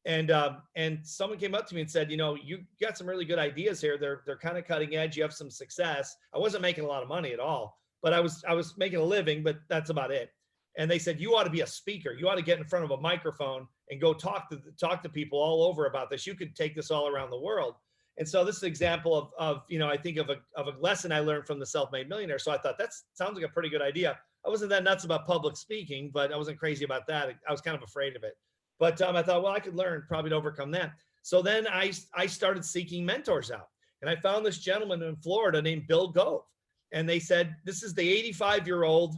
Speaker 3: And someone came up to me and said, you got some really good ideas here. They're kind of cutting edge. You have some success. I wasn't making a lot of money at all, but I was making a living, but that's about it. And they said, you ought to be a speaker. You ought to get in front of a microphone and go talk to people all over about this. You could take this all around the world. And so this is an example of I think of a lesson I learned from the Self-Made Millionaire. So I thought that sounds like a pretty good idea. I wasn't that nuts about public speaking, but I wasn't crazy about that. I was kind of afraid of it. But I thought, well, I could learn probably to overcome that. So then I started seeking mentors out. And I found this gentleman in Florida named Bill Gove. And they said, this is the 85-year-old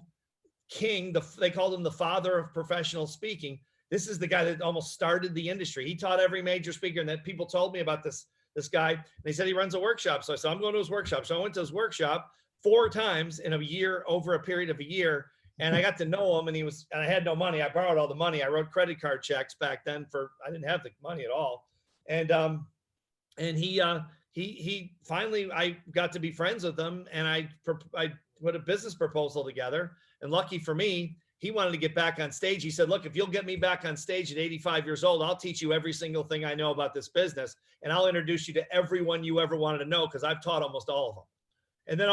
Speaker 3: king. They called him the father of professional speaking. This is the guy that almost started the industry. He taught every major speaker. And then people told me about this guy. And they said he runs a workshop. So I said, I'm going to his workshop. So I went to his workshop 4 times in a year, over a period of a year. And I got to know him, and I had no money. I borrowed all the money. I wrote credit card checks back then I didn't have the money at all. And he finally, I got to be friends with him, and I put a business proposal together. And lucky for me, he wanted to get back on stage. He said, look, if you'll get me back on stage at 85 years old, I'll teach you every single thing I know about this business. And I'll introduce you to everyone you ever wanted to know, because I've taught almost all of them. And then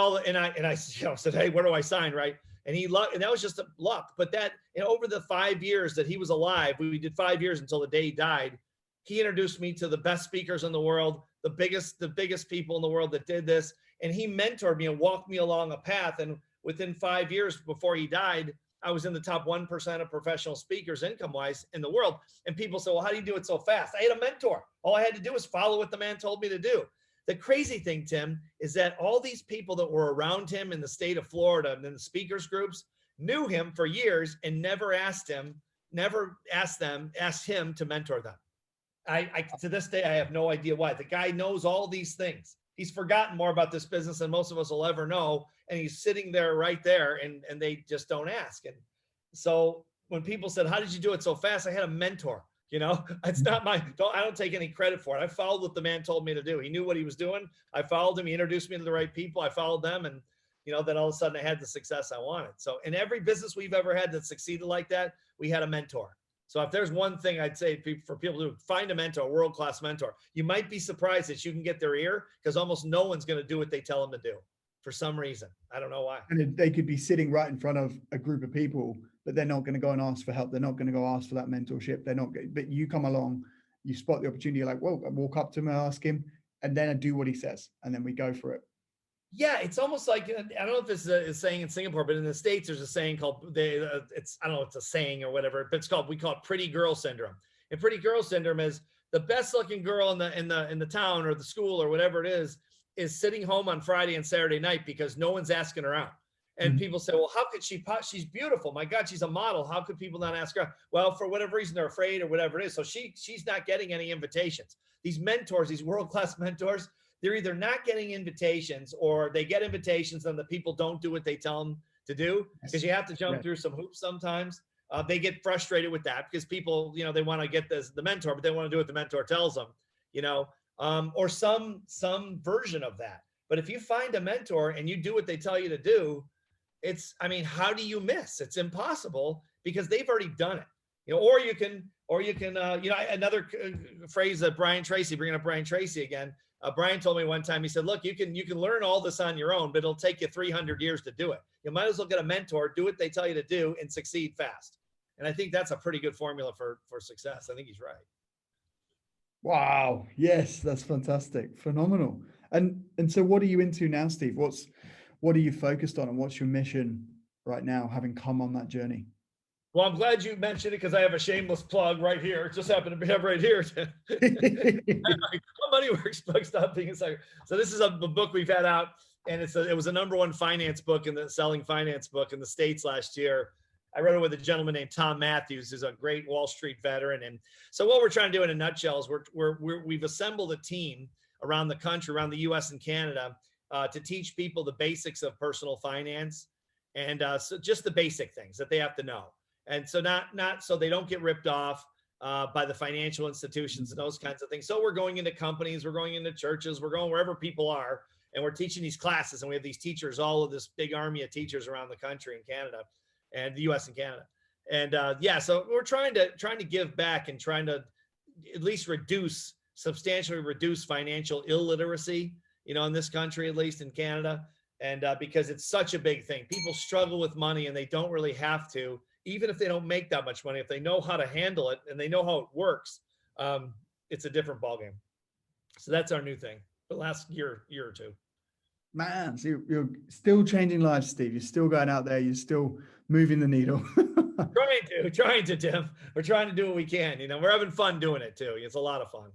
Speaker 3: I said, hey, where do I sign? Right. And that was just a luck. But that, over the 5 years that he was alive, we did 5 years until the day he died. He introduced me to the best speakers in the world, the biggest people in the world that did this. And he mentored me and walked me along a path. And within 5 years before he died, I was in the top 1% of professional speakers income-wise in the world. And people say, well, how do you do it so fast? I had a mentor. All I had to do was follow what the man told me to do. The crazy thing, Tim, is that all these people that were around him in the state of Florida and in the speakers groups knew him for years and never asked him to mentor them. I to this day, I have no idea why. The guy knows all these things. He's forgotten more about this business than most of us will ever know. And he's sitting there right there, and they just don't ask. And so when people said, how did you do it so fast? I had a mentor. It's not I don't take any credit for it. I followed what the man told me to do. He knew what he was doing. I followed him. He introduced me to the right people. I followed them. And, then all of a sudden I had the success I wanted. So in every business we've ever had that succeeded like that, we had a mentor. So if there's one thing I'd say for people to do, find a mentor, a world-class mentor. You might be surprised that you can get their ear, because almost no one's going to do what they tell them to do for some reason. I don't know why.
Speaker 1: And they could be sitting right in front of a group of people, but they're not going to go and ask for help. They're not going to go ask for that mentorship. But you come along, you spot the opportunity, you're like, whoa, I walk up to him and ask him, and then I do what he says, and then we go for it.
Speaker 3: Yeah, it's almost like, I don't know if this is a saying in Singapore, but in the States, there's a saying called, I don't know, it's a saying or whatever, but we call it pretty girl syndrome. And pretty girl syndrome is the best looking girl in the town or the school or whatever it is sitting home on Friday and Saturday night because no one's asking her out. And people say, well, how could she's beautiful. My God, she's a model. How could people not ask her out? Well, for whatever reason, they're afraid or whatever it is. So she's not getting any invitations. These mentors, these world-class mentors, they're either not getting invitations, or they get invitations and the people don't do what they tell them to do, because you have to jump through some hoops sometimes. They get frustrated with that because people, they want to get the mentor, but they want to do what the mentor tells them, or some version of that. But if you find a mentor and you do what they tell you to do, how do you miss? It's impossible, because they've already done it. Or you can, another phrase that Brian Tracy, bringing up Brian Tracy again. Brian told me one time, he said, look, you can learn all this on your own, but it'll take you 300 years to do it. You might as well get a mentor, do what they tell you to do, and succeed fast. And I think that's a pretty good formula for success. I think he's right.
Speaker 1: Wow. Yes, that's fantastic. Phenomenal. And so what are you into now, Steve? What are you focused on, and what's your mission right now, having come on that journey?
Speaker 3: Well, I'm glad you mentioned it, because I have a shameless plug right here. It just happened to be right here. Money Works book, Stop Being a Sucker. So this is a book we've had out, and it was a #1 finance book in the selling finance book in the States last year. I wrote it with a gentleman named Tom Matthews, who's a great Wall Street veteran. And so what we're trying to do in a nutshell is we've assembled a team around the country, around the US and Canada, to teach people the basics of personal finance, and so just the basic things that they have to know. And so not so they don't get ripped off by the financial institutions and those kinds of things. So we're going into companies, we're going into churches, we're going wherever people are, and we're teaching these classes. And we have these teachers, all of this big army of teachers around the country in Canada and the US and Canada. And so we're trying to give back and trying to
Speaker 2: at least substantially reduce financial illiteracy, in this country, at least in Canada. And because it's such a big thing, people struggle with money and they don't really have to, even if they don't make that much money, if they know how to handle it and they know how it works, it's a different ballgame. So that's our new thing for the last year or two.
Speaker 1: Man, so you're still changing lives, Steve. You're still going out there. You're still moving the needle.
Speaker 2: trying to, Tim. We're trying to do what we can. We're having fun doing it too. It's a lot of fun.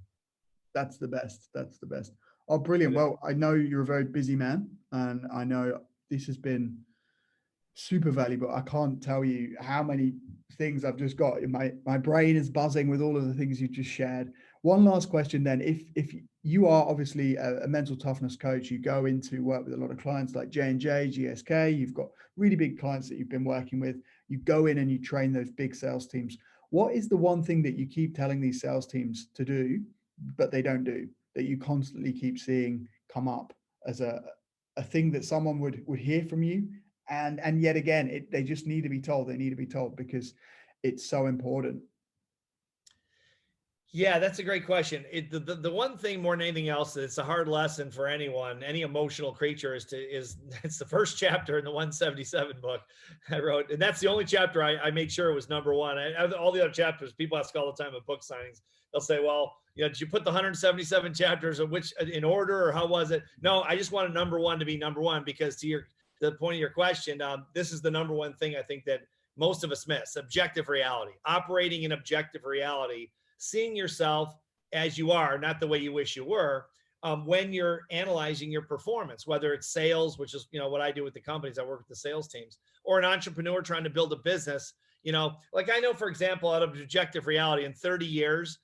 Speaker 1: That's the best. That's the best. Oh, brilliant. Well, I know you're a very busy man, and I know this has been super valuable. I can't tell you how many things I've just got. My brain is buzzing with all of the things you just shared. One last question then. If you are obviously a mental toughness coach, you go into work with a lot of clients like J&J, GSK, you've got really big clients that you've been working with. You go in and you train those big sales teams. What is the one thing that you keep telling these sales teams to do, but they don't do, that you constantly keep seeing come up as a thing that someone would hear from you? And yet again, they just need to be told. They need to be told because it's so important.
Speaker 2: Yeah, that's a great question. The one thing more than anything else, it's a hard lesson for anyone, any emotional creature, it's the first chapter in the 177 book I wrote. And that's the only chapter I made sure was number one. All the other chapters, people ask all the time at book signings, they'll say, well, did you put the 177 chapters of which in order, or how was it? No, I just wanted number one to be number one, because to the point of your question, this is the number one thing I think that most of us miss: objective reality, operating in objective reality, seeing yourself as you are, not the way you wish you were, when you're analyzing your performance, whether it's sales, which is, what I do with the companies, I work with the sales teams, or an entrepreneur trying to build a business. Like I know, for example, out of objective reality, in 30 years,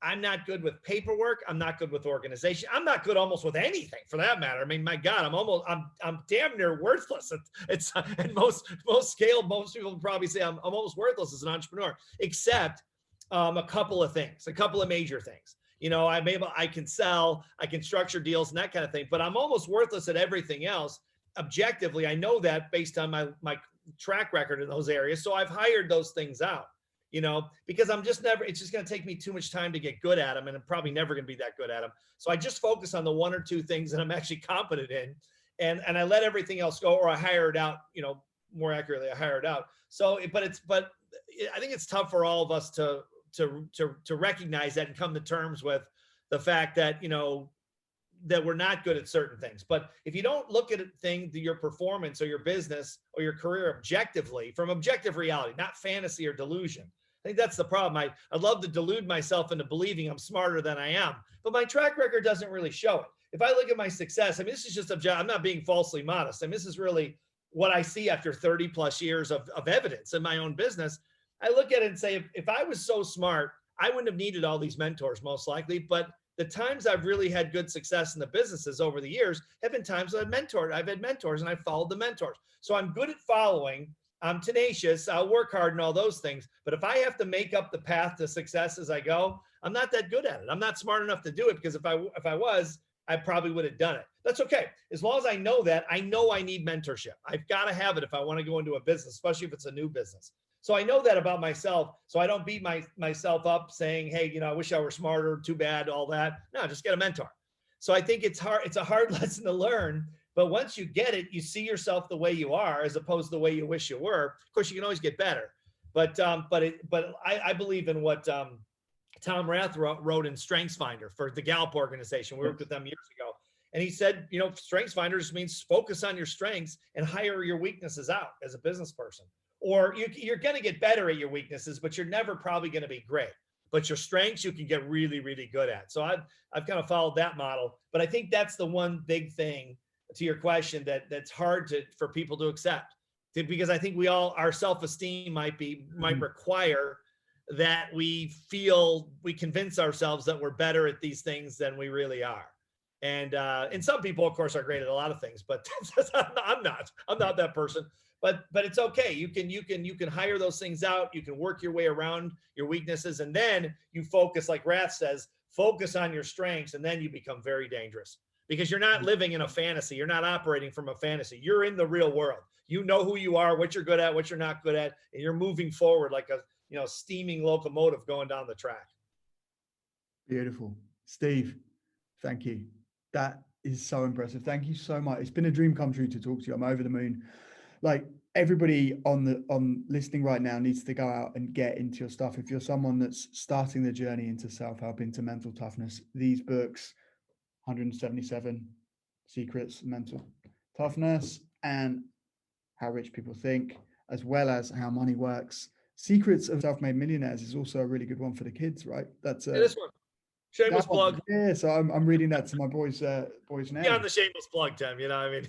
Speaker 2: I'm not good with paperwork. I'm not good with organization. I'm not good almost with anything for that matter. I mean, my God, I'm damn near worthless. And most people would probably say I'm almost worthless as an entrepreneur, except a couple of major things. I can sell, I can structure deals and that kind of thing, but I'm almost worthless at everything else. Objectively, I know that based on my track record in those areas. So I've hired those things out, because it's just going to take me too much time to get good at them. And I'm probably never going to be that good at them. So I just focus on the one or two things that I'm actually competent in. And I let everything else go, or I hire it out, more accurately, I hire it out. So, but I think it's tough for all of us to recognize that and come to terms with the fact that, that we're not good at certain things. But if you don't look at your performance or your business or your career objectively, from objective reality, not fantasy or delusion. I think that's the problem. I'd love to delude myself into believing I'm smarter than I am, but my track record doesn't really show it. If I look at my success, this is just I'm not being falsely modest. This is really what I see after 30 plus years of evidence in my own business. I look at it and say, if I was so smart, I wouldn't have needed all these mentors, most likely. But the times I've really had good success in the businesses over the years have been times I've had mentors and I've followed the mentors. So I'm good at following. I'm tenacious. I'll work hard and all those things. But if I have to make up the path to success as I go, I'm not that good at it. I'm not smart enough to do it, because if I was, I probably would have done it. That's okay. As long as I know that, I know I need mentorship. I've got to have it if I want to go into a business, especially if it's a new business. So I know that about myself. So I don't beat myself up saying, hey, I wish I were smarter, too bad, all that. No, just get a mentor. So I think it's hard. It's a hard lesson to learn. But once you get it, you see yourself the way you are, as opposed to the way you wish you were. Of course, you can always get better. But I believe in what Tom Rath wrote in StrengthsFinder for the Gallup organization. We worked with them years ago. And he said, StrengthsFinder just means focus on your strengths and hire your weaknesses out as a business person. Or you're going to get better at your weaknesses, but you're never probably going to be great. But your strengths, you can get really, really good at. So I've kind of followed that model. But I think that's the one big thing to your question that's hard for people to accept, because I think our self-esteem might require that we convince ourselves that we're better at these things than we really are. And some people, of course, are great at a lot of things, but I'm not that person. But it's okay. You can hire those things out. You can work your way around your weaknesses, and then you focus, like Rath says, focus on your strengths, and then you become very dangerous, because you're not living in a fantasy. You're not operating from a fantasy. You're in the real world. You know who you are, what you're good at, what you're not good at, and you're moving forward like a steaming locomotive going down the track.
Speaker 1: Beautiful. Steve, thank you. That is so impressive. Thank you so much. It's been a dream come true to talk to you. I'm over the moon. Like, everybody on listening right now needs to go out and get into your stuff. If you're someone that's starting the journey into self-help, into mental toughness, these books, 177 Secrets of Mental Toughness and How Rich People Think, as well as How Money Works. Secrets of Self-Made Millionaires is also a really good one for the kids, right? That's
Speaker 2: this one. Shameless plug.
Speaker 1: Yeah, so I'm reading that to my boys now.
Speaker 2: Yeah, on the shameless plug, Tim. You know what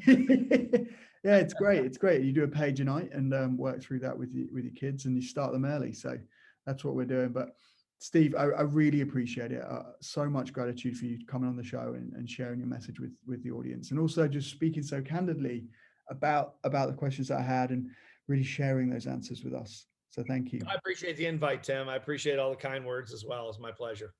Speaker 2: I mean?
Speaker 1: Yeah, it's great. It's great. You do a page a night and work through that with your kids, and you start them early. So that's what we're doing. But Steve, I really appreciate it. So much gratitude for you coming on the show and sharing your message with the audience, and also just speaking so candidly about the questions that I had and really sharing those answers with us. So thank you.
Speaker 2: I appreciate the invite, Tim. I appreciate all the kind words as well. It's my pleasure.